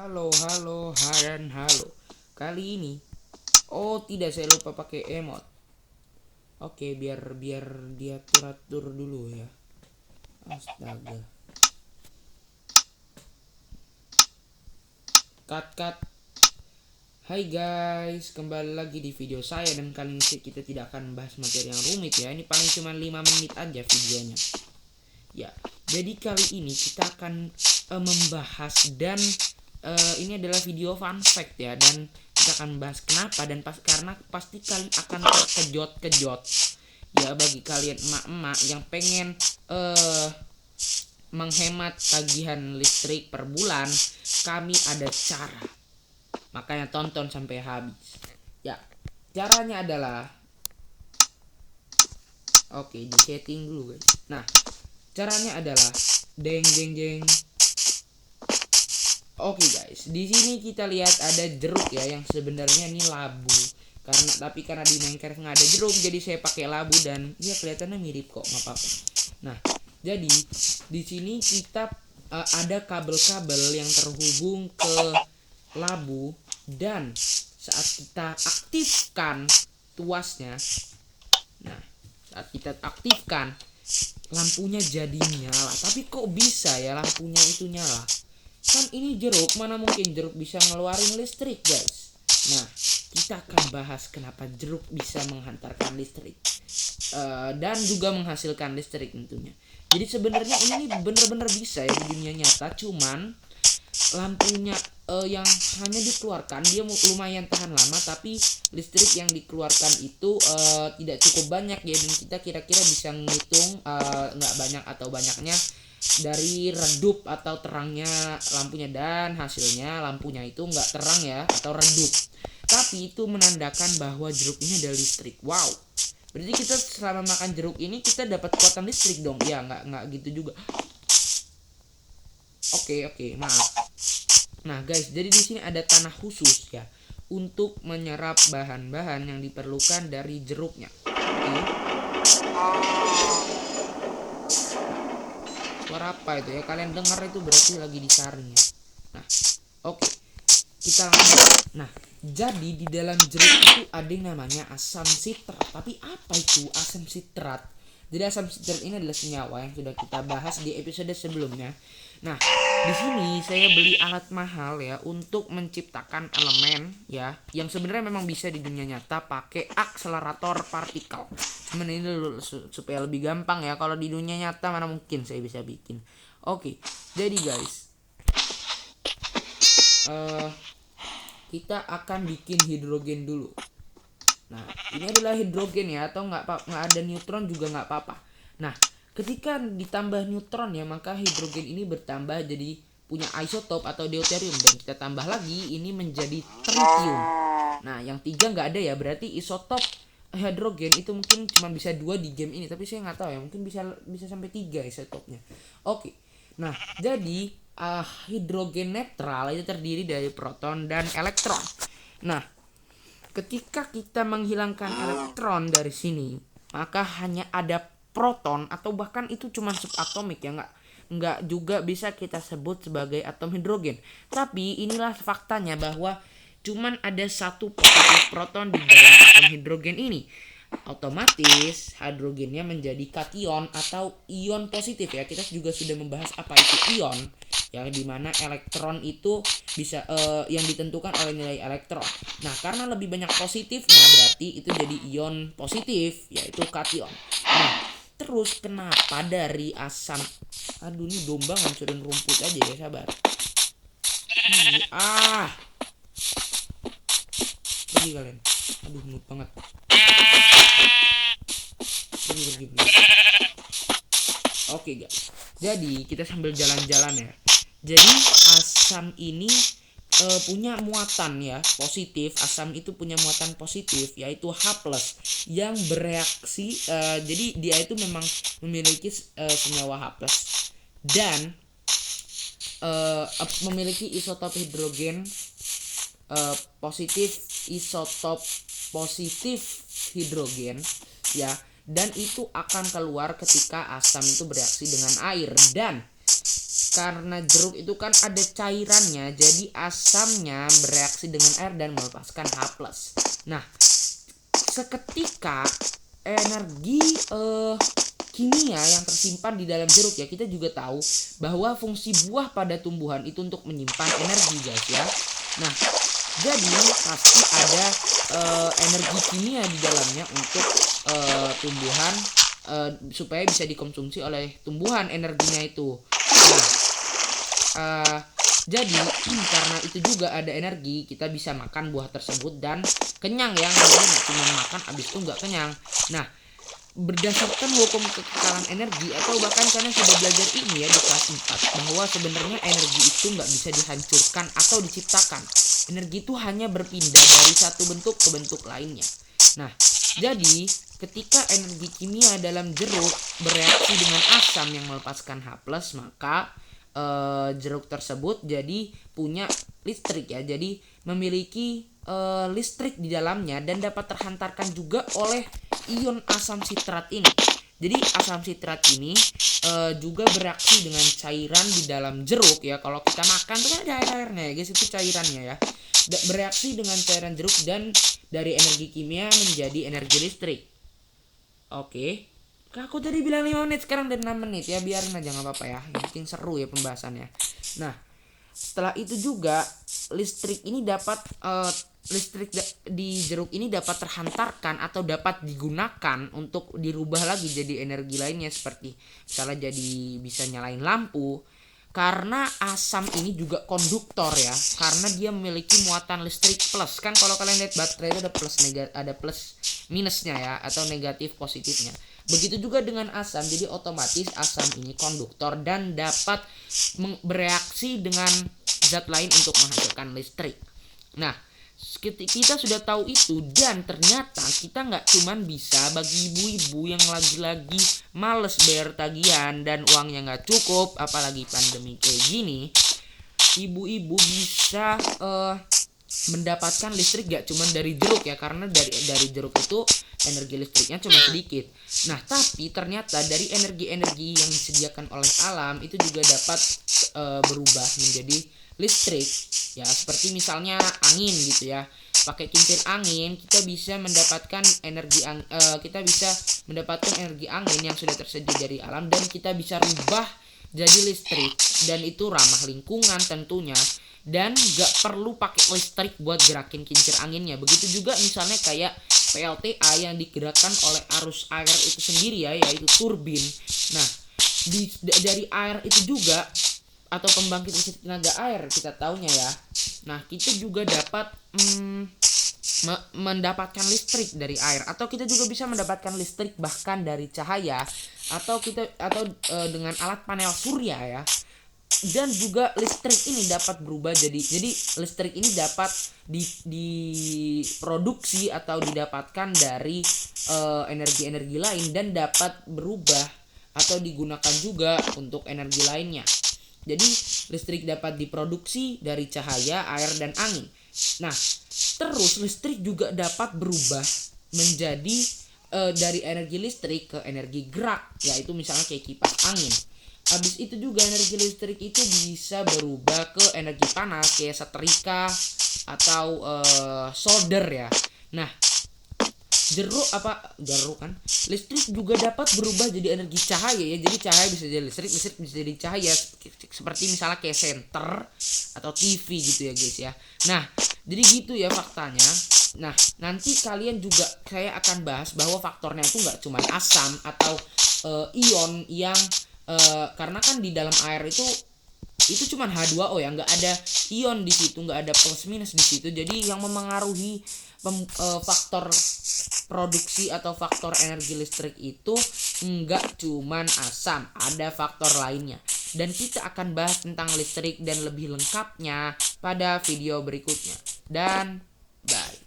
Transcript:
Halo. Kali ini, oh tidak, saya lupa pakai emot. Oke, biar dia turatur dulu ya. Astaga. Cut. Hai guys, kembali lagi di video saya, dan kali ini kita tidak akan bahas materi yang rumit ya. Ini paling cuma 5 menit aja videonya. Ya, jadi kali ini kita akan membahas dan ini adalah video fun fact ya, dan kita akan bahas kenapa dan karena pasti kalian akan terkejut ya, bagi kalian emak-emak yang pengen menghemat tagihan listrik per bulan. Kami ada cara, makanya tonton sampai habis ya. Caranya adalah, oke, di setting dulu guys. Nah, caranya adalah jeng. Oke guys, di sini kita lihat ada jeruk ya, yang sebenarnya ini labu. Karena di Minecraft nggak ada jeruk, jadi saya pakai labu dan ya kelihatannya mirip kok, nggak apa-apa. Nah, jadi di sini kita ada kabel-kabel yang terhubung ke labu, dan saat kita aktifkan tuasnya, nah saat kita aktifkan lampunya jadi nyala. Tapi kok bisa ya lampunya itu nyala? Kan ini jeruk, mana mungkin jeruk bisa ngeluarin listrik guys. Nah, kita akan bahas kenapa jeruk bisa menghantarkan listrik dan juga menghasilkan listrik tentunya. Jadi sebenarnya ini bener-bener bisa ya di dunia nyata, cuman lampunya yang hanya dikeluarkan dia lumayan tahan lama, tapi listrik yang dikeluarkan itu tidak cukup banyak ya, dan kita kira-kira bisa ngitung nggak banyak atau banyaknya dari redup atau terangnya lampunya, dan hasilnya lampunya itu nggak terang ya atau redup, tapi itu menandakan bahwa jeruk ini ada listrik. Wow, berarti kita selama makan jeruk ini kita dapat kekuatan listrik dong ya? Nggak gitu juga. Oke, maaf. Nah guys, jadi di sini ada tanah khusus ya untuk menyerap bahan-bahan yang diperlukan dari jeruknya. Oke. Suara apa itu ya? Kalian dengar itu berarti lagi disaring ya. Nah, oke. Kita lanjut. Nah, jadi di dalam jeruk itu ada yang namanya asam sitrat. Tapi apa itu asam sitrat? Jadi asam sitrat ini adalah senyawa yang sudah kita bahas di episode sebelumnya. Nah, di sini saya beli alat mahal ya untuk menciptakan elemen ya, yang sebenarnya memang bisa di dunia nyata pakai akselerator partikel. Cuman ini dulu supaya lebih gampang ya. Kalau di dunia nyata mana mungkin saya bisa bikin. Oke, jadi guys, kita akan bikin hidrogen dulu. Nah, ini adalah hidrogen ya, atau nggak ada neutron juga nggak apa-apa. Nah, ketika ditambah neutron ya, maka hidrogen ini bertambah jadi punya isotop atau deuterium, dan kita tambah lagi ini menjadi tritium. Nah, yang 3 nggak ada ya, berarti isotop hidrogen itu mungkin cuma bisa 2 di game ini, tapi saya nggak tahu ya, mungkin bisa sampai 3 isotopnya. Oke. Nah, jadi hidrogen netral itu terdiri dari proton dan elektron. Nah, ketika kita menghilangkan elektron dari sini, maka hanya ada proton, atau bahkan itu cuma subatomik ya, nggak juga bisa kita sebut sebagai atom hidrogen. Tapi inilah faktanya bahwa cuman ada satu positif proton di dalam atom hidrogen ini. Otomatis hidrogennya menjadi kation atau ion positif ya. Kita juga sudah membahas apa itu ion ya, dimana elektron itu bisa yang ditentukan oleh nilai elektron. Nah, karena lebih banyak positifnya berarti itu jadi ion positif, yaitu kation. Nah, terus kenapa dari asam, aduh ini domba ngancurin rumput aja ya, sabar. Pergi kalian, aduh noob banget. Pergi. Oke guys, jadi kita sambil jalan-jalan ya. Jadi asam ini punya muatan ya positif. Asam itu punya muatan positif, yaitu H+ yang bereaksi. Jadi dia itu memang memiliki senyawa H+ dan memiliki isotop hidrogen positif, isotop positif hidrogen ya, dan itu akan keluar ketika asam itu bereaksi dengan air. Dan Karena jeruk itu kan ada cairannya, jadi asamnya bereaksi dengan air dan melepaskan H+. Nah, seketika energi kimia yang tersimpan di dalam jeruk ya, kita juga tahu bahwa fungsi buah pada tumbuhan itu untuk menyimpan energi guys ya. Nah, jadi pasti ada energi kimia di dalamnya untuk tumbuhan supaya bisa dikonsumsi oleh tumbuhan energinya itu. Nah, jadi karena itu juga ada energi, kita bisa makan buah tersebut dan kenyang ya, nggak cuma makan abis itu nggak kenyang. Nah, berdasarkan hukum kekekalan energi atau bahkan kalian sudah belajar ini ya di kelas 4 bahwa sebenarnya energi itu nggak bisa dihancurkan atau diciptakan. Energi itu hanya berpindah dari satu bentuk ke bentuk lainnya. Nah, jadi ketika energi kimia dalam jeruk bereaksi dengan asam yang melepaskan H+, maka jeruk tersebut jadi punya listrik ya, jadi memiliki listrik di dalamnya dan dapat terhantarkan juga oleh ion asam sitrat ini. Jadi asam sitrat ini juga bereaksi dengan cairan di dalam jeruk ya. Kalau kita makan tuh kan ada airnya ya guys, itu cairannya ya. Bereaksi dengan cairan jeruk dan dari energi kimia menjadi energi listrik. Oke. Aku tadi bilang 5 menit, sekarang dari 6 menit ya, biarin aja nggak apa-apa ya, yang penting seru ya pembahasannya. Nah, setelah itu juga listrik ini dapat di jeruk ini dapat terhantarkan atau dapat digunakan untuk dirubah lagi jadi energi lainnya, seperti misalnya jadi bisa nyalain lampu. Karena asam ini juga konduktor ya, karena dia memiliki muatan listrik plus. Kan kalau kalian lihat baterai itu ada plus minusnya ya, atau negatif positifnya. Begitu juga dengan asam, jadi otomatis asam ini konduktor dan dapat bereaksi dengan zat lain untuk menghasilkan listrik. Nah, kita sudah tahu itu, dan ternyata kita nggak cuman bisa bagi ibu-ibu yang lagi-lagi males bayar tagihan dan uangnya nggak cukup, apalagi pandemi kayak gini. Ibu-ibu bisa mendapatkan listrik gak cuman dari jeruk ya, karena dari jeruk itu energi listriknya cuma sedikit. Nah, tapi ternyata dari energi-energi yang disediakan oleh alam itu juga dapat berubah menjadi listrik ya, seperti misalnya angin gitu ya. Pakai kincir angin kita bisa mendapatkan energi angin yang sudah tersedia dari alam, dan kita bisa rubah jadi listrik, dan itu ramah lingkungan tentunya, dan gak perlu pakai listrik buat gerakin kincir anginnya. Begitu juga misalnya kayak PLTA yang digerakkan oleh arus air itu sendiri ya, yaitu turbin. Nah, dari air itu juga, atau pembangkit listrik tenaga air kita taunya ya. Nah, kita juga dapat mendapatkan listrik dari air, atau kita juga bisa mendapatkan listrik bahkan dari cahaya, atau dengan alat panel surya ya. Dan juga listrik ini dapat berubah jadi listrik ini dapat diproduksi atau didapatkan dari energi-energi lain, dan dapat berubah atau digunakan juga untuk energi lainnya. Jadi listrik dapat diproduksi dari cahaya, air, dan angin. Nah, terus listrik juga dapat berubah menjadi dari energi listrik ke energi gerak, yaitu misalnya kayak kipas angin. Habis itu juga energi listrik itu bisa berubah ke energi panas kayak setrika atau solder ya. Nah, jeruk kan listrik juga dapat berubah jadi energi cahaya ya. Jadi cahaya bisa jadi listrik bisa jadi cahaya, seperti misalnya kayak senter atau TV gitu ya guys ya. Nah, jadi gitu ya faktanya. Nah, nanti kalian juga saya akan bahas bahwa faktornya itu nggak cuma asam atau ion yang karena kan di dalam air itu cuma H2O ya, nggak ada ion di situ, nggak ada plus minus di situ. Jadi yang memengaruhi faktor produksi atau faktor energi listrik itu nggak cuman asam, ada faktor lainnya. Dan kita akan bahas tentang listrik dan lebih lengkapnya pada video berikutnya. Dan bye.